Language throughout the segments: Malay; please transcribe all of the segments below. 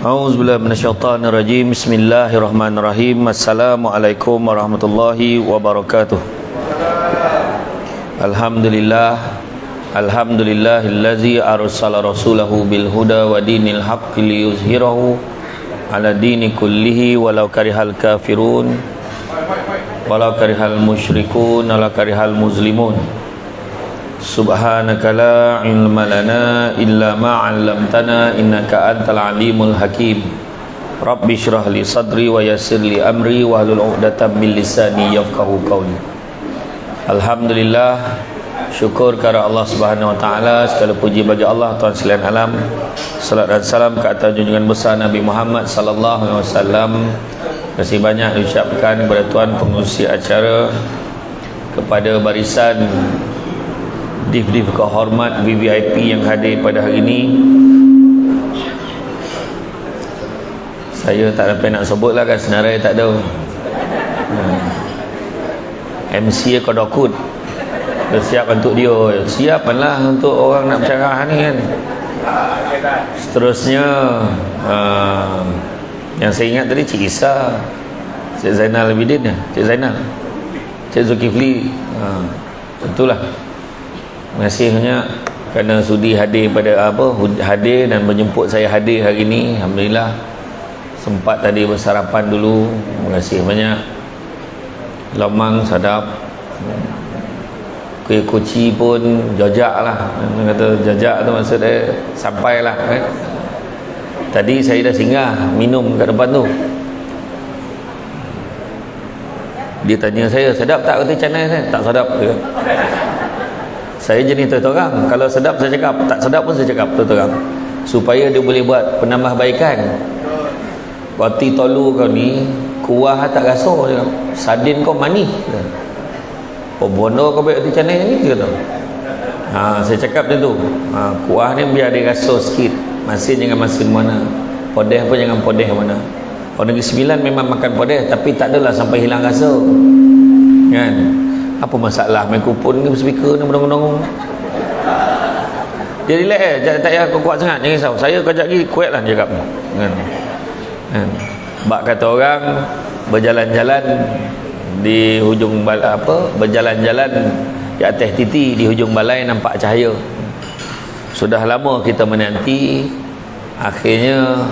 A'udzubillahi minasyaitonirrajim. Bismillahirrahmanirrahim. Assalamualaikum warahmatullahi wabarakatuh. Alhamdulillahillazi arsala rasulahu bil huda wa dinil haqqi liyuzhirahu ala dini kullihi walau karihal kafirun walau karihal musyrikun walau karihal muslimun. Subhanaka la ilma lana illa ma 'allamtana innaka antal alimul hakim. Rabbi shrah li sadri wa yassir li amri wa hlul 'uqdatam min lisani yafqahu qawli. Alhamdulillah, syukur kepada Allah Subhanahu wa taala, segala puji bagi Allah Tuhan sekalian alam. Salat dan salam ke atas junjungan besar Nabi Muhammad sallallahu alaihi wasallam. Terima kasih banyak diucapkan kepada tuan pengurusi acara, kepada barisan div-div kehormat VVIP yang hadir pada hari ini. Saya tak dapat nak sebut lah kan, senarai tak ada. MC kau dokut, siap untuk dia, siaplah untuk orang nak bercarah ni kan. Seterusnya yang saya ingat tadi Cik Isa, Cik Zainal Abidin, Cik Zainal, Cik Zulkifli, tentulah. Terima kasih banyak kerana sudi hadir hadir dan menjemput saya hadir hari ini. Alhamdulillah, sempat tadi bersarapan dulu. Terima kasih banyak. Lomang sadap, kuih kuci pun jajak lah. Kata jajak tu maksud dia sampai lah kan. Tadi saya dah singgah minum kat depan tu. Dia tanya saya, sedap tak kata channel saya? Tak sedap dia. Saya jenis terang, kalau sedap saya cakap, tak sedap pun saya cakap terang, supaya dia boleh buat penambahbaikan. Roti tolu kau ni kuah tak rasa, sardin kau manis. Oh bono kau buat roti canai ni kata. Saya cakap macam tu. Kuah ni biar dia rasa sikit. Masin jangan masin mana, podeh pun jangan podeh mana. Orang Negeri Sembilan memang makan podeh, tapi tak adalah sampai hilang rasa. Kan? Apa masalah mikrofon ni, speaker ni menong-menong. Dia relax tak payah kuat sangat, jangan risau. Saya kejap lagi kuat lah cakap kan. Bak kata orang berjalan-jalan di hujung berjalan-jalan di atas titi, di hujung balai nampak cahaya. Sudah lama kita menanti, akhirnya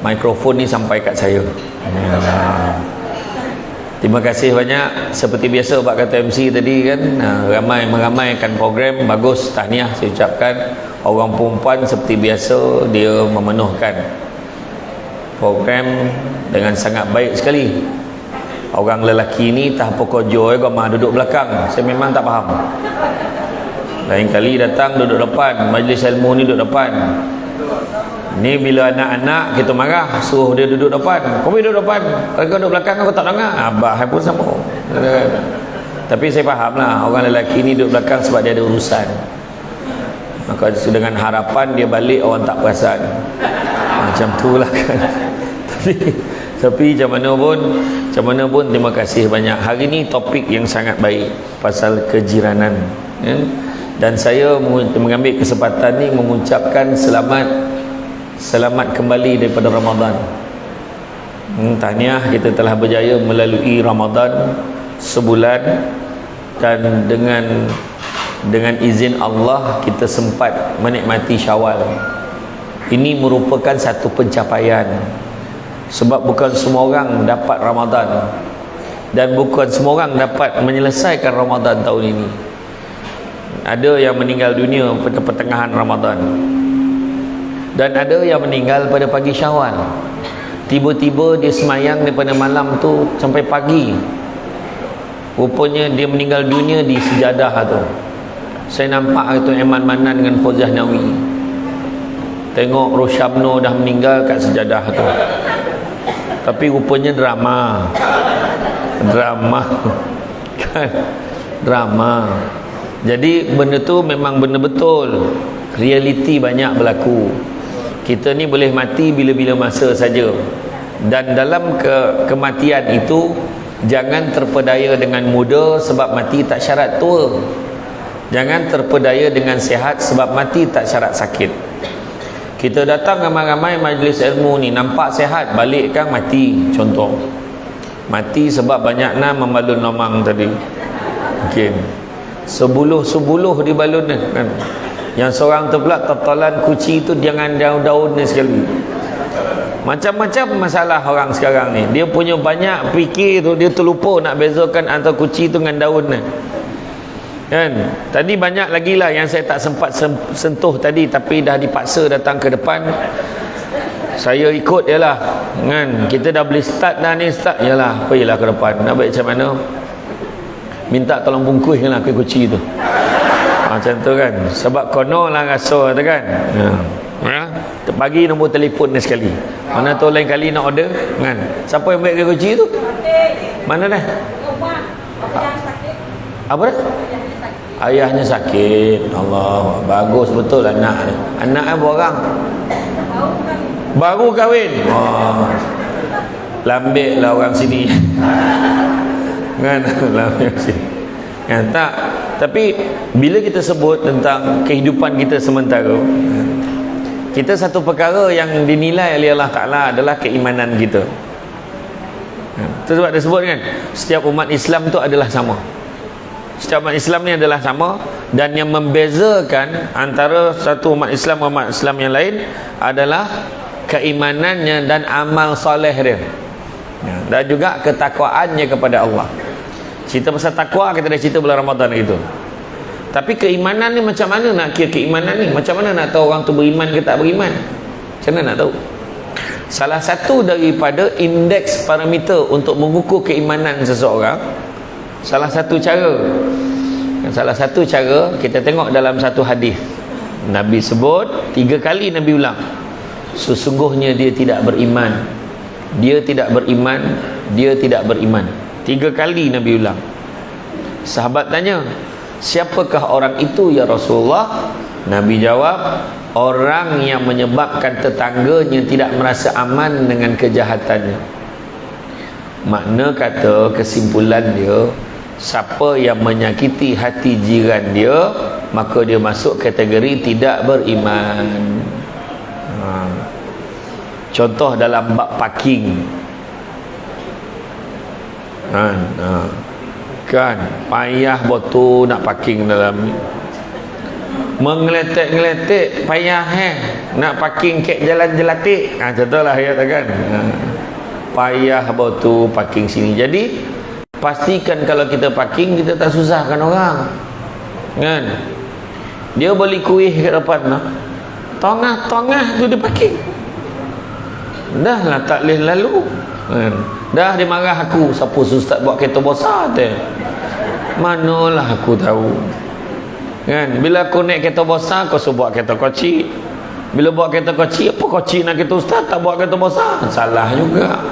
mikrofon ni sampai kat saya. Terima kasih banyak. Seperti biasa bak kata MC tadi kan, meramaikan program, bagus, tahniah saya ucapkan. Orang perempuan seperti biasa dia memenuhkan program dengan sangat baik sekali. Orang lelaki ni tak apa kerja, gomah duduk belakang. Saya memang tak faham. Lain kali datang duduk depan, majlis ilmu ni duduk depan. Ni bila anak-anak kita marah, suruh dia duduk depan. Kau duduk depan, kalau kau duduk belakang aku tak dengar. Abah pun sama. Tapi saya faham lah, orang lelaki ni duduk belakang sebab dia ada urusan. Maka dengan harapan dia balik, orang tak perasan. Macam tu lah kan. Tapi macam mana pun terima kasih banyak. Hari ni topik yang sangat baik, pasal kejiranan. Dan saya mengambil kesempatan ni mengucapkan selamat kembali daripada Ramadan. Tahniah, kita telah berjaya melalui Ramadan sebulan, dan dengan izin Allah kita sempat menikmati Syawal. Ini merupakan satu pencapaian, sebab bukan semua orang dapat Ramadan, dan bukan semua orang dapat menyelesaikan Ramadan tahun ini. Ada yang meninggal dunia pada pertengahan Ramadan, dan ada yang meninggal pada pagi Syawal. Tiba-tiba dia semayang daripada malam tu sampai pagi. Rupanya dia meninggal dunia di sejadah tu. Saya nampak itu Iman Manan dengan Fauzah Nawi. Tengok Roshamno dah meninggal kat sejadah tu. Tapi rupanya drama kan, drama. Jadi benda tu memang benda betul. Realiti banyak berlaku. Kita ni boleh mati bila-bila masa saja. Dan dalam kematian itu, jangan terpedaya dengan muda, sebab mati tak syarat tua. Jangan terpedaya dengan sihat, sebab mati tak syarat sakit. Kita datang ramai-ramai majlis ilmu ni, nampak sehat, balik kan mati. Contoh, mati sebab banyak membalun nomang tadi. Mungkin sebuluh dibalun kan. Yang seorang tu pula tertolan kuci tu jangan daun-daun ni sekali. Macam-macam masalah orang sekarang ni. Dia punya banyak fikir tu, dia terlupa nak bezakan antara kuci tu dengan daun ni. Kan? Tadi banyak lagi lah yang saya tak sempat sentuh tadi, tapi dah dipaksa datang ke depan. Saya ikut je lah. Kan? Kita dah boleh start dah ni, start. Yalah, pergilah ke depan. Nak baik macam mana? Minta tolong bungkus lah kuih kuci tu. Macam tu kan. Sebab kono lah rasa tu kan. Bagi nombor telefon ni sekali. Mana tu lain kali nak order kan. Siapa yang ambil kuih kuci tu? Mana dah? Apa dah? Ayahnya sakit. Allah, bagus betul anak ni. Anak berapa orang? Baru kahwin. Oh. Lambik lah orang sini. Kan? Lambik sini. Kan? Tak. Tapi bila kita sebut tentang kehidupan kita sementara, kita satu perkara yang dinilai oleh Allah Ta'ala adalah keimanan kita. Itu sebab dia sebut kan, setiap umat Islam tu adalah sama. Setiap umat Islam ni adalah sama. Dan yang membezakan antara satu umat Islam dan umat Islam yang lain adalah keimanannya dan amal soleh dia, dan juga ketakwaannya kepada Allah. Cerita pasal takwa kita dah cerita bulan Ramadan itu. Tapi keimanan ni macam mana nak kira keimanan ni? Macam mana nak tahu orang tu beriman ke tak beriman? Macam mana nak tahu? Salah satu daripada indeks parameter untuk mengukur keimanan seseorang, salah satu cara kita tengok dalam satu hadis. Nabi sebut 3 kali, Nabi ulang, sesungguhnya dia tidak beriman, dia tidak beriman, dia tidak beriman. 3 kali Nabi ulang. Sahabat tanya, siapakah orang itu ya Rasulullah? Nabi jawab, orang yang menyebabkan tetangganya tidak merasa aman dengan kejahatannya. Makna kata, kesimpulan dia, siapa yang menyakiti hati jiran dia, maka dia masuk kategori tidak beriman. Contoh dalam bab parking. Kan payah betul nak parking dalam ni. Menggeletek-geletek payah nak parking kat jalan jelatik. Contohlah ya kan. Payah betul parking sini. Jadi pastikan kalau kita parking, kita tak susahkan orang. Kan? Dia beli kuih kat depan lah. Tengah-tengah tu dia parking. Dah lah tak boleh lalu. Kan? Dah dia marah aku, siapa ustaz buat kereta besar tu? Manalah aku tahu. Kan? Bila aku naik kereta besar, kau suruh buat kereta kecil. Bila buat kereta kecil, apa kecil nak kereta ustaz, tak buat kereta besar? Salah juga.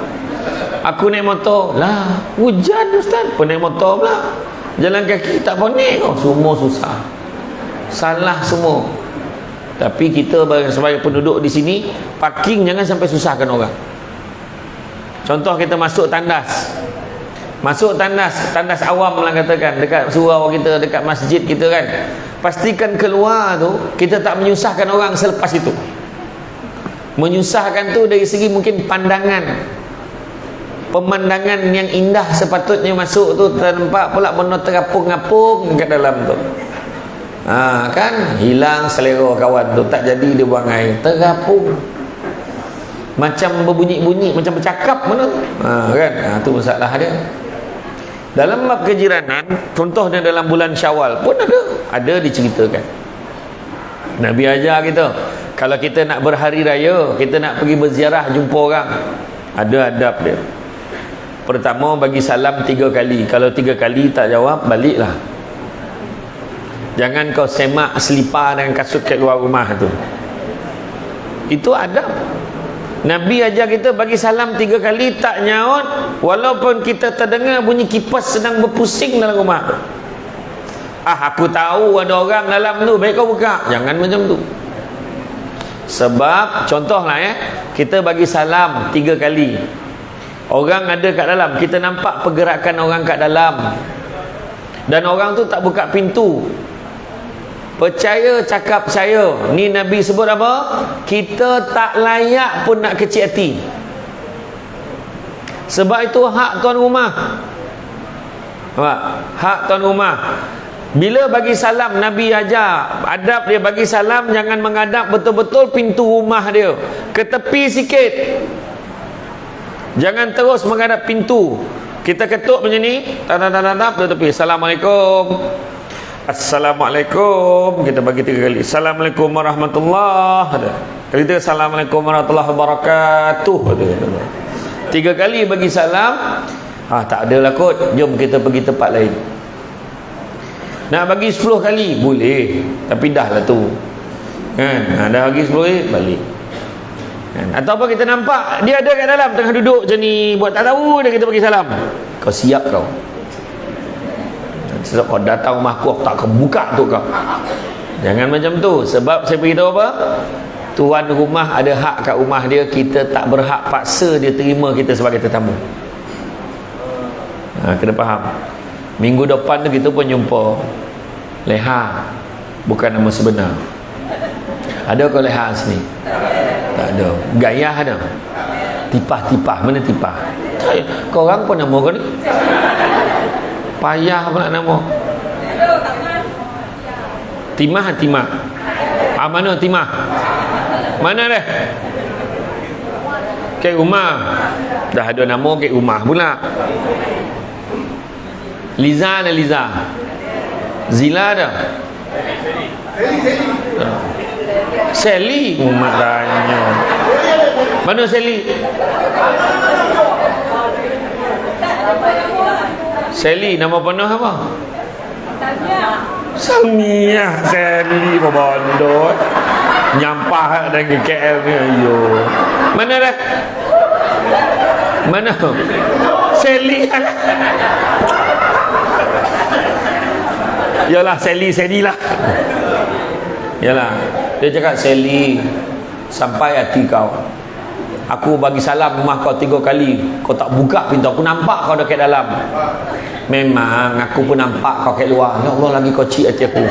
Aku naik motor, lah hujan ustaz, pun naik motor pula. Jalan kaki tak boleh, semua susah. Salah semua. Tapi kita sebagai penduduk di sini, parking jangan sampai susahkan orang. Contoh kita masuk tandas. Masuk tandas awam lah katakan, dekat surau kita, dekat masjid kita kan. Pastikan keluar tu kita tak menyusahkan orang selepas itu. Menyusahkan tu dari segi mungkin pandangan. Pemandangan yang indah sepatutnya masuk tu, nampak pula benda terapung-apung kat dalam tu. Kan hilang selera kawan tu, tak jadi dia buang air, terapung. Macam berbunyi-bunyi, macam bercakap mana kan. Tu masalah dia. Dalam bab kejiranan, contohnya dalam bulan Syawal pun ada diceritakan. Nabi ajar kita, kalau kita nak berhari raya, kita nak pergi berziarah jumpa orang, ada adab dia. Pertama, bagi salam 3 kali. Kalau 3 kali tak jawab, baliklah. Jangan kau semak selipar dengan kasut kat luar rumah tu. Itu adab. Nabi ajar kita bagi salam 3 kali, tak nyaut, walaupun kita terdengar bunyi kipas sedang berpusing dalam rumah. Aku tahu ada orang dalam tu, baik kau buka. Jangan macam tu. Sebab contohlah kita bagi salam 3 kali, orang ada kat dalam, kita nampak pergerakan orang kat dalam, dan orang tu tak buka pintu. percaya cakap saya. Ni Nabi sebut apa? Kita tak layak pun nak kecil hati. Sebab itu hak tuan rumah. Hak tuan rumah. Bila bagi salam, Nabi ajar adab dia bagi salam, jangan menghadap betul-betul pintu rumah dia, ke tepi sikit. Jangan terus menghadap pintu. Kita ketuk macam ni, tatap tepi. Assalamualaikum. Assalamualaikum. Kita bagi 3 kali. Assalamualaikum warahmatullahi. Kali tu Assalamualaikum warahmatullahi wabarakatuh. 3 kali bagi salam. Tak adalah kot, jom kita pergi tempat lain. Nak bagi 10 kali boleh, tapi dah lah tu kan. Dah bagi 10 kali balik kan? Atau apa, kita nampak dia ada kat dalam tengah duduk macam ni, buat tak tahu dah, kita bagi salam. Kau siap kau. Sebab kau datang rumah aku tak kebuka tu kau. Jangan macam tu. Sebab saya beritahu apa, tuan rumah ada hak kat rumah dia. Kita tak berhak paksa dia terima kita sebagai tetamu. Kena faham. Minggu depan tu kita pun jumpa Leha, bukan nama sebenar. Ada kau Leha sini? Tak ada. Gayah ada. Tipah. Mana Tipah? Kau orang pun nama kau ni? Payah pula nama. Timah. Mana Timah? Mana dah? Kek Umar. Dah ada nama Kek Umar pula. Liza ada Liza. Zila ada. Sally. Umat tanya. Mana Sally? Sally nama penuh apa? Samia. Sally bodoh. Nyampah dengan KL ni. Ayo. Mana dah? Mana? Sally. Yalah Sally lah. Yalah. Dia cakap Sally, sampai hati kau. Aku bagi salam rumah kau 3 kali, kau tak buka pintu. Aku nampak kau dah kat dalam. Memang aku pun nampak kau kat luar. Ya Allah, lagi kau cik hati aku.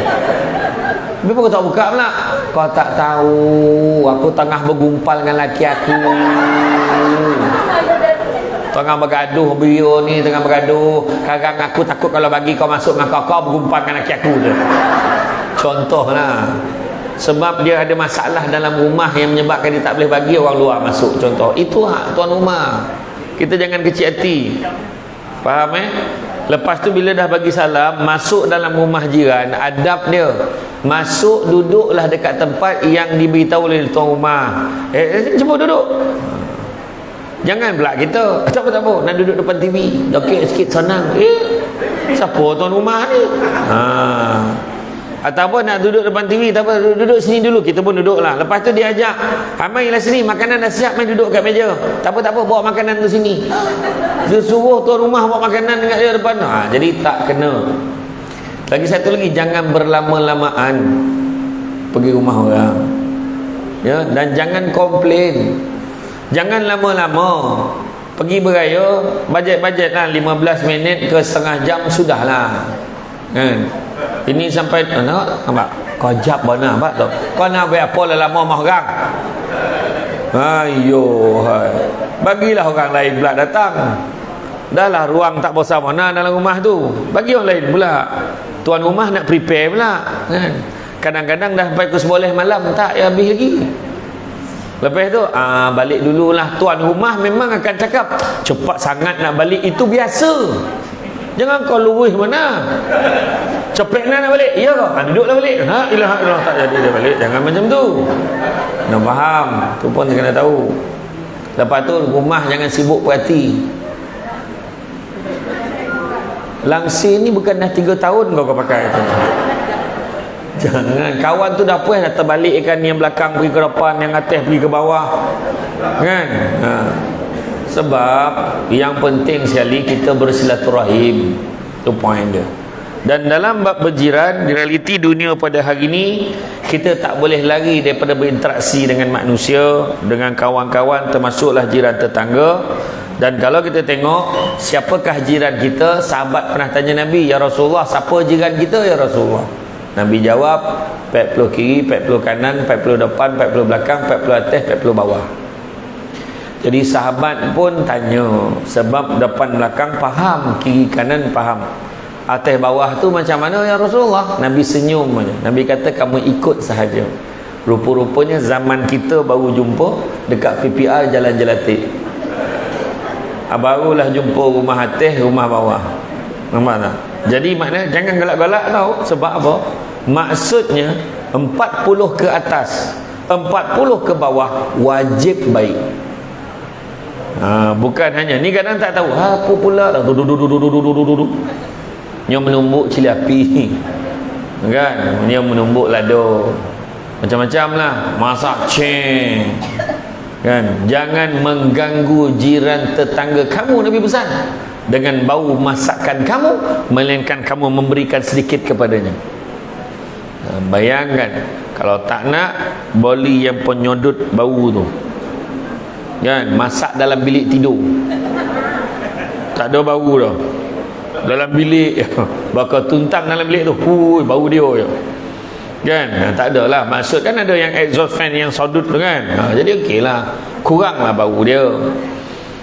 Kenapa kau tak buka pula? Kau tak tahu aku tengah bergumpal dengan laki aku. Tengah bergaduh, beliau ni tengah bergaduh. Kadang aku takut kalau bagi kau masuk dengan kau bergumpal dengan laki aku je. Contohlah. Sebab dia ada masalah dalam rumah yang menyebabkan dia tak boleh bagi orang luar masuk. Contoh. Itu hak tuan rumah. Kita jangan kecil hati. Faham Lepas tu bila dah bagi salam, masuk dalam rumah jiran, adab dia. Masuk, duduklah dekat tempat yang diberitahu oleh tuan rumah. Cuba duduk. Jangan pula kita tak apa nak duduk depan TV, okey sikit senang. Siapa tuan rumah ni? Ataupun nak duduk depan TV, tak apa, duduk sini dulu. Kita pun duduklah. Lepas tu dia ajak, mailah sini, makanan dah siap, main duduk kat meja. Tak apa, bawa makanan tu sini. Dia suruh tuan rumah bawa makanan dekat dia depan. Jadi tak kena. Lagi satu lagi, jangan berlama-lamaan pergi rumah orang. Ya, dan jangan komplain. Jangan lama-lama. Pergi beraya, bajet-bajet lah 15 minit ke setengah jam sudahlah. Kan? Ini sampai nampak kau jap mana apa tu? Kau nak buat apa lama mah orang? Ayo, bagilah orang lain pula datang. Dahlah ruang tak bosan mana dalam rumah tu. Bagi orang lain pula. Tuan rumah nak prepare pula, kan? Kadang-kadang dah sampai pukul 11 malam tak habis lagi. Lepas tu balik dululah. Tuan rumah memang akan cakap cepat sangat nak balik, itu biasa. Jangan kau luruh mana. Cepet nak balik. Ya kau? Duduklah balik. Ilah tak jadi dia balik. Jangan macam tu. Nak faham. Tu pun kena tahu. Lepas tu rumah jangan sibuk perhati. Langsir ni bukan dah 3 tahun kau pakai tu. Jangan. Kawan tu dah puas dah terbalikkan yang belakang pergi ke depan, yang atas pergi ke bawah. Kan? Sebab yang penting sekali kita bersilaturahim. Itu poin dia. Dan dalam bab berjiran, di realiti dunia pada hari ini, kita tak boleh lari daripada berinteraksi dengan manusia, dengan kawan-kawan, termasuklah jiran tetangga. Dan kalau kita tengok siapakah jiran kita, sahabat pernah tanya Nabi, ya Rasulullah, siapa jiran kita ya Rasulullah? Nabi jawab, 40 kiri, 40 kanan, 40 depan, 40 belakang, 40 atas, 40 bawah. Jadi sahabat pun tanya, sebab depan belakang faham, kiri kanan faham, atas bawah tu macam mana ya Rasulullah? Nabi senyum aja. Nabi kata kamu ikut sahaja. Rupa-rupanya zaman kita baru jumpa dekat PPR Jalan Jelatik. Barulah jumpa rumah atas, rumah bawah. Nampak tak? Jadi maknanya jangan galak-galak tau. Sebab apa? Maksudnya 40 ke atas, 40 ke bawah wajib baik. Bukan hanya ni, kadang tak tahu apa pula dah yang menumbuk cili api kan, yang menumbuk lado, macam-macam lah, masak ceng kan. Jangan mengganggu jiran tetangga kamu, Nabi pesan, dengan bau masakan kamu, melainkan kamu memberikan sedikit kepadanya. Bayangkan kalau tak nak boli yang penyodot bau tu kan, masak dalam bilik tidur, tak ada bau dah dalam bilik, bakal tuntang dalam bilik tu, bau dia kan. Tak ada lah, maksud kan ada yang exhaust fan yang sodut tu kan. Jadi okey lah, kurang lah bau dia.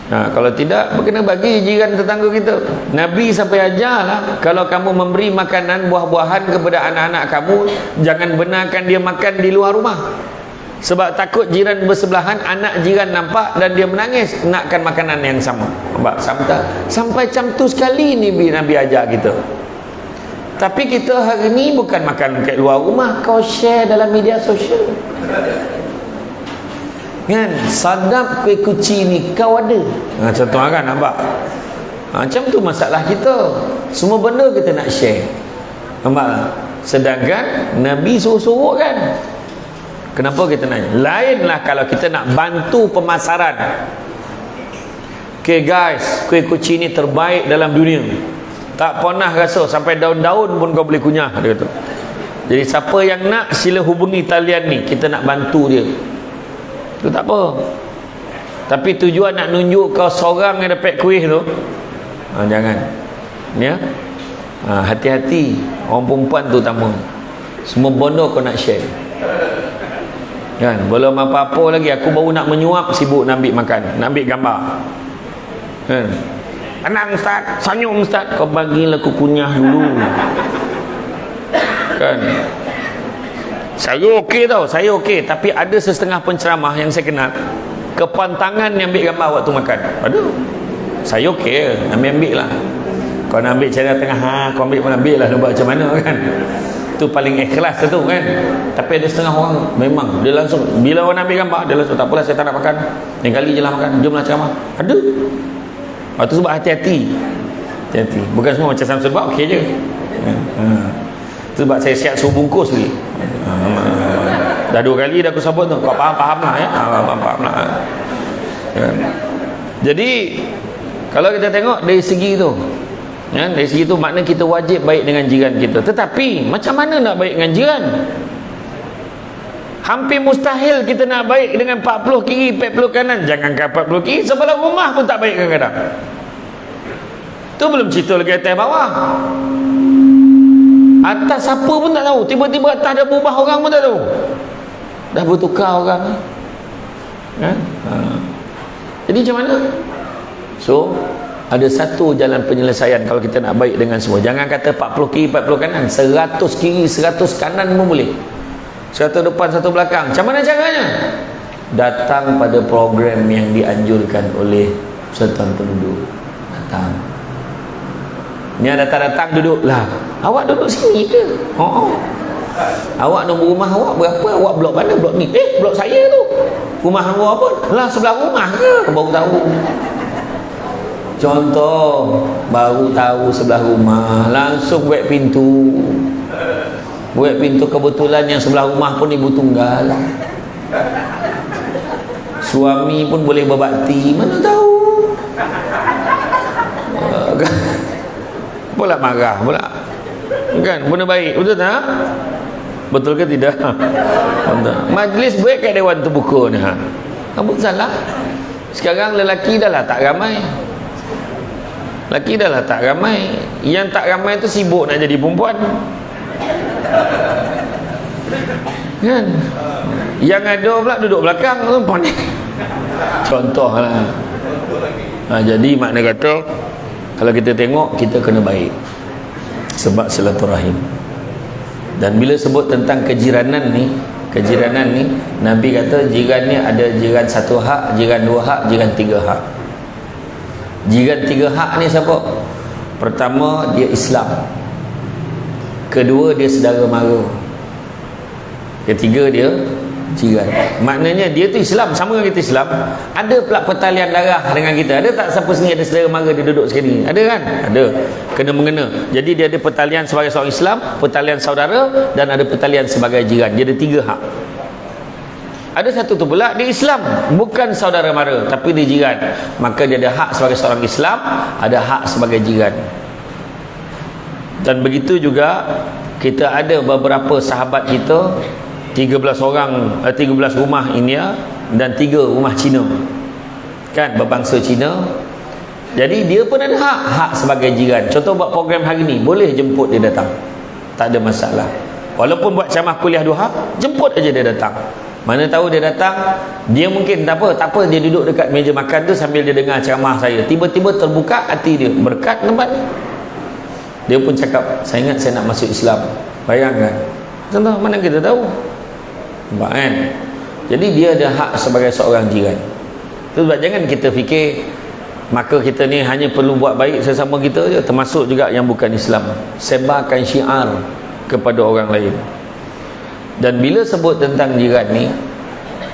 Kalau tidak, kena bagi jiran tetangga kita. Nabi sampai ajar lah, kalau kamu memberi makanan buah-buahan kepada anak-anak kamu, jangan benarkan dia makan di luar rumah. Sebab takut jiran bersebelahan, anak jiran nampak dan dia menangis nakkan makanan yang sama. Sampai macam tu sekali ni Nabi ajar kita. Tapi kita hari ni bukan makan kat luar rumah, kau share dalam media sosial kan. Sadap kuih kuci ni kau ada, contoh kan, nampak? Macam tu masalah kita. Semua benda kita nak share, nampak? Sedangkan Nabi suruh-suruh kan. Kenapa kita nanya? Lainlah kalau kita nak bantu pemasaran. Okay guys, kuih kuci ni terbaik dalam dunia, tak pernah rasa, sampai daun-daun pun kau boleh kunyah, dia kata. Jadi siapa yang nak, sila hubungi talian ni, kita nak bantu dia. Itu tak apa. Tapi tujuan nak nunjuk kau seorang yang dapat kuih tu, jangan ya. Hati-hati, orang perempuan tu utama. Semua benda kau nak share kan. Belum apa-apa lagi, aku baru nak menyuap, sibuk nak ambil makan, nak ambil gambar kan. Tenang Ustaz, senyum Ustaz, kau bagilah aku kunyah dulu kan. Saya okey tau, saya okey. Tapi ada setengah penceramah yang saya kenal, kepantangan yang ambil gambar waktu makan. Aduh, saya okey, ambil lah. Kau nak ambil cara tengah, kau ambil pun ambil lah, nak buat macam mana kan. Itu paling ikhlas tu kan. Tapi ada setengah orang memang dia langsung, bila orang ambil gambar, dia langsung, tak apalah saya tak nak makan, lain kali je lah makan, jomlah ceramah. Ada. Itu sebab hati-hati. Hati-hati. Bukan semua macam Samsul buat okey je. Sebab saya siap suruh bungkus lagi. Dah 2 kali dah aku sebut tu. Kau faham lah ya. Faham lah. Jadi kalau kita tengok dari segi tu, ya, dari segi tu makna kita wajib baik dengan jiran kita. Tetapi macam mana nak baik dengan jiran? Hampir mustahil kita nak baik dengan 40 kiri 40 kanan. Jangankan 40 kiri, sebelah rumah pun tak baik kadang-kadang. Tu belum cerita lagi atas bawah. Atas siapa pun tak tahu, tiba-tiba atas dah berubah orang pun tak tahu, dah bertukar orang kan? Jadi macam mana? So ada satu jalan penyelesaian kalau kita nak baik dengan semua. Jangan kata 40 kiri 40 kanan, 100 kiri 100 kanan pun boleh, 100 depan 100 belakang. Macam mana caranya? Datang pada program yang dianjurkan oleh Persatuan Penduduk. Datang. Ni datang-datang duduk lah. Awak duduk sini ke? Awak nombor rumah awak berapa? Awak blok mana? Blok ni. Blok saya tu. Rumah nombor apa? Lah sebelah rumah ke? Baru tahu. Contoh, baru tahu sebelah rumah, langsung buat pintu. Buat pintu, kebetulan yang sebelah rumah pun ibu tunggal. Suami pun boleh berbakti, mana tahu. Pula marah pula kan, benda baik, betul tak? Betul ke tidak? Majlis baik kat Dewan Terbuka ni, kamu salah. Sekarang lelaki dah lah tak ramai, lelaki dah lah tak ramai. Yang tak ramai tu sibuk nak jadi perempuan kan? Yang ada pula duduk belakang panik. Contohlah. Jadi makna kata kalau kita tengok, kita kena baik sebab silaturahim. Dan bila sebut tentang kejiranan ni, Nabi kata jiran ni ada jiran satu hak, jiran dua hak, jiran tiga hak. Jiran tiga hak ni siapa? Pertama, dia Islam. Kedua, dia saudara mara. Ketiga, dia jiran. Maknanya dia tu Islam, sama dengan kita Islam. Ada pula pertalian darah dengan kita. Ada tak siapa sini ada saudara mara dia duduk sekali? Ada kan? Ada. Kena mengena. Jadi dia ada pertalian sebagai seorang Islam, pertalian saudara, dan ada pertalian sebagai jiran. Dia ada tiga hak. Ada satu tu pula dia Islam, bukan saudara mara, tapi dia jiran. Maka dia ada hak sebagai seorang Islam, ada hak sebagai jiran. Dan begitu juga kita ada beberapa sahabat kita, 13 rumah India dan 3 rumah Cina, kan, berbangsa Cina. Jadi dia pun ada hak sebagai jiran. Contoh buat program hari ni, boleh jemput dia datang, tak ada masalah. Walaupun buat ceramah kuliah duha, jemput aja dia datang. Mana tahu dia datang, dia mungkin tak apa, dia duduk dekat meja makan tu sambil dia dengar ceramah saya, tiba-tiba terbuka hati dia, berkat tempat ni. Dia pun cakap, saya ingat saya nak masuk Islam. Bayangkan, contoh, mana kita tahu. Nampak kan? Jadi dia ada hak sebagai seorang jiran. Sebab jangan kita fikir maka kita ni hanya perlu buat baik sesama kita je, termasuk juga yang bukan Islam. Sebarkan syiar kepada orang lain. Dan bila sebut tentang jiran ni,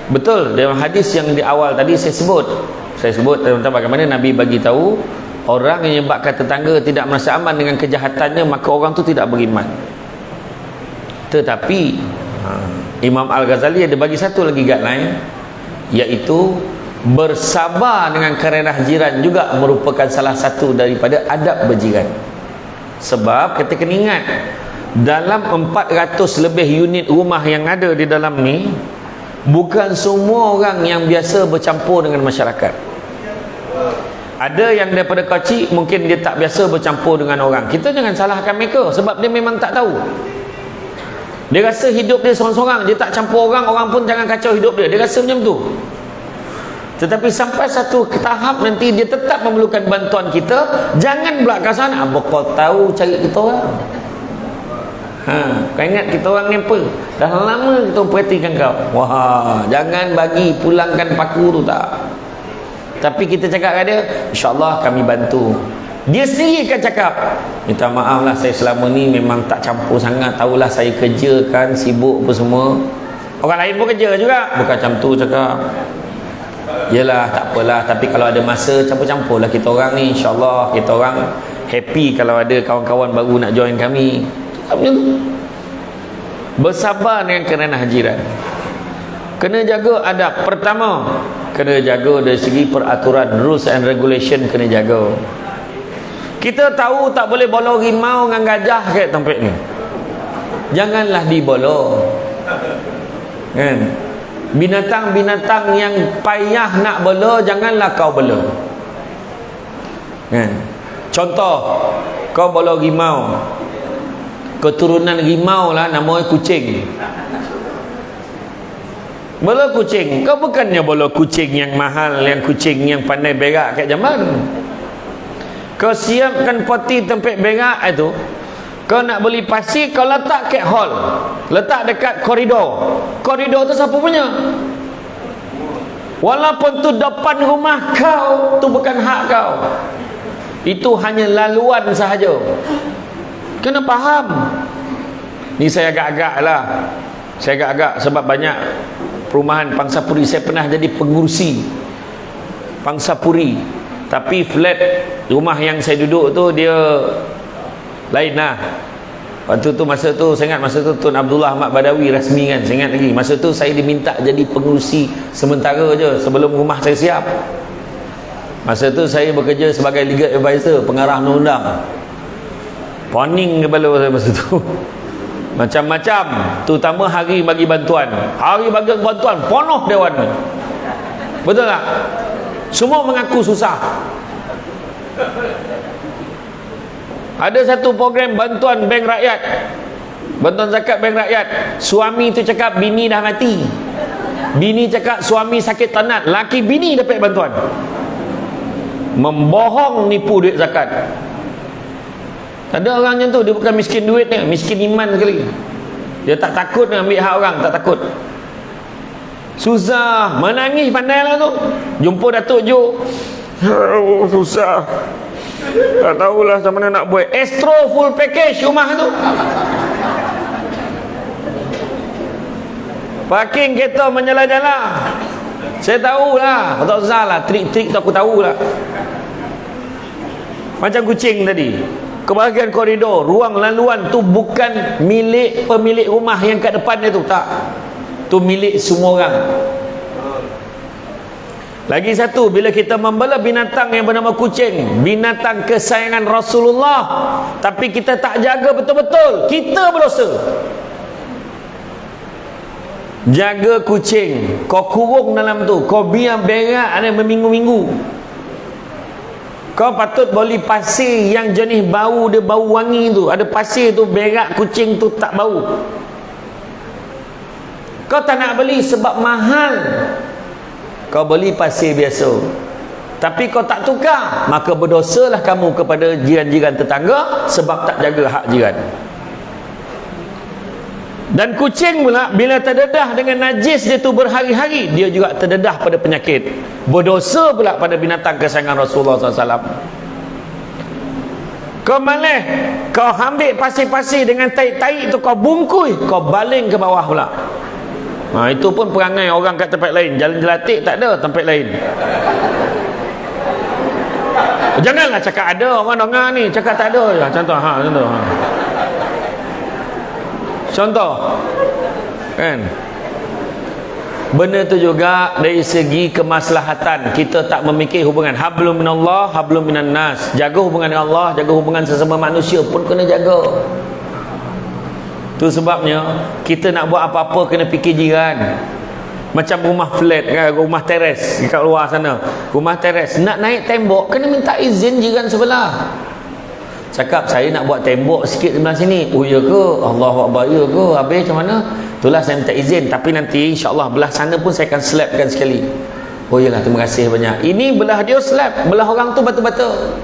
betul dalam hadis yang di awal tadi saya sebut tentang bagaimana Nabi bagi tahu orang yang menyebabkan tetangga tidak merasa aman dengan kejahatannya, maka orang tu tidak beriman. Tetapi Imam Al-Ghazali ada bagi satu lagi guideline, iaitu bersabar dengan kerenah jiran juga merupakan salah satu daripada adab berjiran. Sebab kita kena ingat, dalam 400 lebih unit rumah yang ada di dalam ni, bukan semua orang yang biasa bercampur dengan masyarakat. Ada yang daripada kecil mungkin dia tak biasa bercampur dengan orang. Kita jangan salahkan mereka, sebab dia memang tak tahu. Dia rasa hidup dia seorang-seorang, dia tak campur orang, orang pun jangan kacau hidup dia. Dia rasa macam tu. Tetapi sampai satu tahap nanti dia tetap memerlukan bantuan kita. Jangan pula kat sana, kau tahu cari kita orang. Kau ingat kita orang ni apa? Dah lama kita perhatikan kau. Wah, jangan bagi pulangkan paku tu, tak. Tapi kita cakap kat dia, InsyaAllah kami bantu. Dia sendiri kan cakap, minta maaf lah saya selama ni memang tak campur sangat, tahulah saya kerja kan, sibuk apa semua. Orang lain pun kerja juga, bukan macam tu cakap. Yelah, tak apalah, tapi kalau ada masa campur-campur lah kita orang ni. InsyaAllah kita orang happy kalau ada kawan-kawan baru nak join kami. Cakap macam tu. Bersabar dengan kerenah jiran. Kena jaga adab. Pertama, kena jaga dari segi peraturan, rules and regulation kena jaga. Kita tahu tak boleh bolo rimau dengan gajah kat tempat ni, janganlah dibolo, kan? Binatang-binatang yang payah nak bela, janganlah kau bela, kan? Contoh, kau bela rimau, keturunan rimau lah, namanya kucing. Bela kucing, kau bukannya bela kucing yang mahal, yang kucing yang pandai berak kat zaman. Kau siapkan poti tempat berak itu, kau nak beli pasir, kau letak kat hall, letak dekat koridor. Koridor tu siapa punya? Walaupun tu depan rumah kau, tu bukan hak kau, itu hanya laluan sahaja. Kena faham. Ni saya agak-agak lah, saya agak-agak sebab banyak perumahan Pangsapuri. Saya pernah jadi pengurusi Pangsapuri, tapi flat rumah yang saya duduk tu dia lain lah. Waktu tu, masa tu saya ingat, masa tu Tun Abdullah Ahmad Badawi rasmi kan, saya ingat lagi. Masa tu saya diminta jadi pengurusi sementara je sebelum rumah saya siap. Masa tu saya bekerja sebagai legal advisor, pengarah undang-undang. Poning kepala saya masa tu. Macam-macam, terutama hari bagi bantuan. Hari bagi bantuan penuh dewan ni. Betul tak? Semua mengaku susah. Ada satu program bantuan bank rakyat, bantuan zakat bank rakyat. Suami tu cakap bini dah mati, bini cakap suami sakit tanat, laki bini dapat bantuan. Membohong, nipu duit zakat. Ada orang macam tu, dia bukan miskin duit ni, miskin iman sekali. Dia tak takut nak ambil hak orang, tak takut. Susah, menangis pandai lah tu. Jumpa Datuk Jo, oh, susah, tak tahulah macam mana nak buat. Astro full package rumah tu. Parking kereta menjala-jala. Saya tahulah, tak usah lah, trik-trik tu aku tahulah. Macam kucing tadi, kebahagiaan koridor, ruang laluan tu bukan milik pemilik rumah yang kat depan dia tu, tak. Tu milik semua orang. Lagi satu, bila kita membela binatang yang bernama kucing, binatang kesayangan Rasulullah, tapi kita tak jaga betul-betul, kita berdosa. Jaga kucing, kau kurung dalam tu, kau biar berak ada berminggu-minggu. Kau patut beli pasir yang jenis bau, dia bau wangi tu. Ada pasir tu, berak kucing tu tak bau. Kau tak nak beli sebab mahal, kau beli pasir biasa. Tapi kau tak tukar, maka berdosalah kamu kepada jiran-jiran tetangga sebab tak jaga hak jiran. Dan kucing pula, bila terdedah dengan najis dia tu berhari-hari, dia juga terdedah pada penyakit. Berdosa pula pada binatang kesayangan Rasulullah SAW. Kau malih, kau ambil pasir-pasir dengan taik-taik tu, kau bungkui, kau baling ke bawah pula. Itu pun perangai orang kat tempat lain. Jalan Jelatik tak ada, tempat lain. Janganlah cakap ada, orang dengar ni cakap tak ada. Contoh, contoh kan, benda tu juga dari segi kemaslahatan. Kita tak memikir hubungan hablum minallah, hablum minan nas. Jaga hubungan dengan Allah, jaga hubungan sesama manusia pun kena jaga. Tu sebabnya kita nak buat apa-apa kena fikir jiran. Macam rumah flat kan, rumah teres kat luar sana, rumah teres, nak naik tembok kena minta izin jiran sebelah. Cakap saya nak buat tembok sikit sebelah sini. Oh ya ke? Allahu Akbar, ya ke? Habis macam mana? Itulah saya minta izin, tapi nanti insya-Allah belah sana pun saya akan slabkan sekali. Oh iyalah, terima kasih banyak. Ini belah dia slab, belah orang tu batu-batu.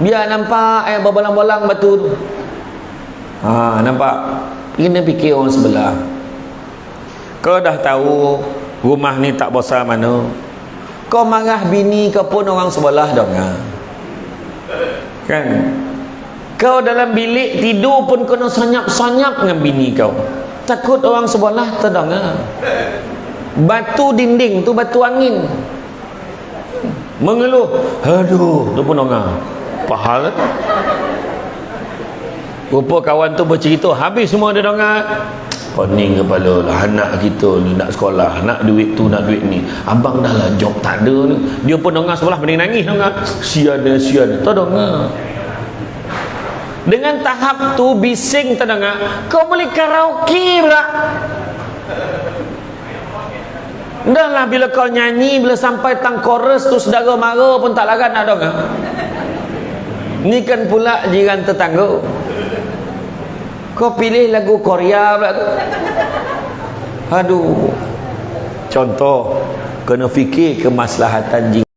Biar nampak berbalang-balang batu tu. Nampak? Kena fikir orang sebelah. Kau dah tahu rumah ni tak besar mana, kau marah bini kau pun orang sebelah dengar. Kan? Kau dalam bilik tidur pun kena sanyap-sanyap dengan bini kau, takut orang sebelah terdengar. Batu dinding tu batu angin, mengeluh, aduh, tu pun dengar. Pahal. Rupa kawan tu bercerita, habis semua dia dengar. Pening kepala lah, anak kita ni nak sekolah, nak duit tu, nak duit ni, abang dah lah job tak ada ni. Dia pun dengar sebelah, pening nangis dengar. Sian, tak dengar. Dengan tahap tu bising terdengar, kau boleh karaoke pula. Dah lah, bila kau nyanyi, bila sampai tang chorus tu saudara mara pun tak larat nak dengar. Ni kan pula jiran tetangga. Kau pilih lagu Korea pula tu. Aduh. Contoh, kena fikir kemaslahatan jiran.